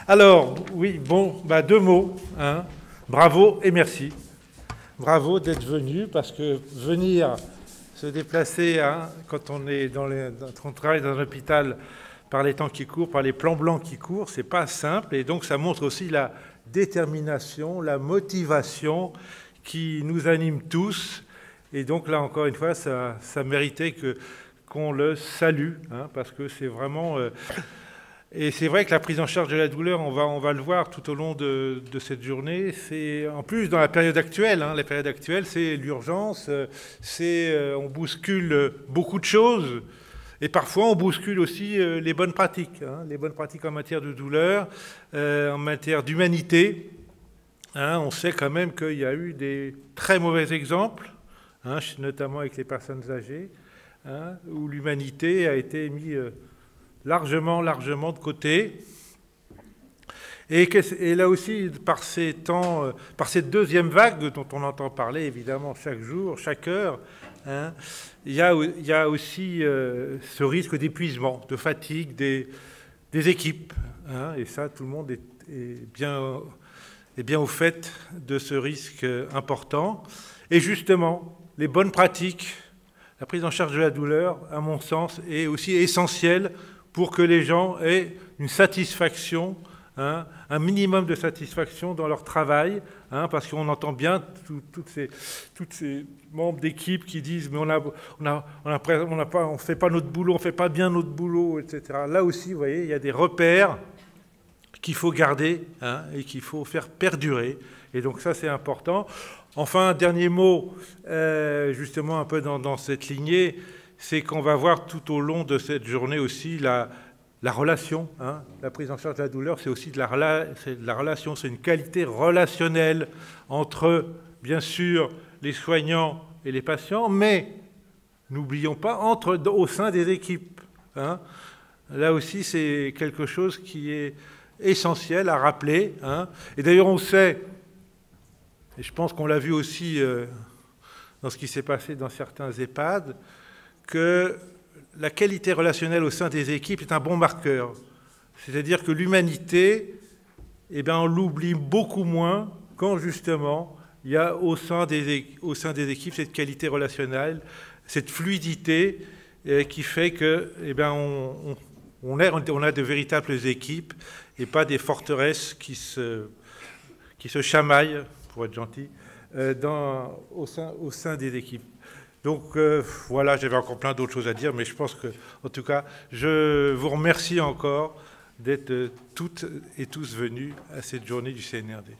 Alors, oui, bon, bah, deux mots, hein. Bravo et merci. Bravo d'être venu, parce que venir se déplacer, hein, quand on travaille dans un hôpital par les temps qui courent, par les plans blancs qui courent, c'est pas simple. Et donc ça montre aussi la détermination, la motivation qui nous anime tous. Et donc là, encore une fois, ça méritait qu'on le salue, hein, parce que c'est vraiment... Et c'est vrai que la prise en charge de la douleur, on va le voir tout au long de cette journée, c'est en plus dans la période actuelle, hein, la période actuelle, c'est l'urgence, on bouscule beaucoup de choses, et parfois on bouscule aussi les bonnes pratiques, hein, les bonnes pratiques en matière de douleur, en matière d'humanité. Hein, on sait quand même qu'il y a eu des très mauvais exemples, hein, notamment avec les personnes âgées, hein, où l'humanité a été mise largement de côté. Et là aussi, par cette deuxième vague dont on entend parler évidemment chaque jour, chaque heure, hein, il y a aussi ce risque d'épuisement, de fatigue des équipes. Hein, et ça, tout le monde est bien au fait de ce risque important. Et justement, les bonnes pratiques, la prise en charge de la douleur, à mon sens, est aussi essentielle pour que les gens aient une satisfaction, hein, un minimum de satisfaction dans leur travail, hein, parce qu'on entend bien toutes ces membres d'équipe qui disent « mais on ne fait pas notre boulot, on ne fait pas bien notre boulot, etc. » Là aussi, vous voyez, il y a des repères qu'il faut garder, hein, et qu'il faut faire perdurer. Et donc ça, c'est important. Enfin, un dernier mot, justement un peu dans cette lignée, c'est qu'on va voir tout au long de cette journée aussi la relation. Hein. La prise en charge de la douleur, c'est aussi de la relation, c'est une qualité relationnelle entre, bien sûr, les soignants et les patients, mais n'oublions pas, au sein des équipes. Hein. Là aussi, c'est quelque chose qui est essentiel à rappeler. Hein. Et d'ailleurs, on sait, et je pense qu'on l'a vu aussi dans ce qui s'est passé dans certains EHPAD, que la qualité relationnelle au sein des équipes est un bon marqueur. C'est-à-dire que l'humanité, eh bien, on l'oublie beaucoup moins quand, justement, il y a au sein des équipes cette qualité relationnelle, cette fluidité qui fait que, eh bien, on a de véritables équipes et pas des forteresses qui se chamaillent, pour être gentil, au sein des équipes. Donc voilà, j'avais encore plein d'autres choses à dire, mais je pense que, en tout cas, je vous remercie encore d'être toutes et tous venus à cette journée du CNRD.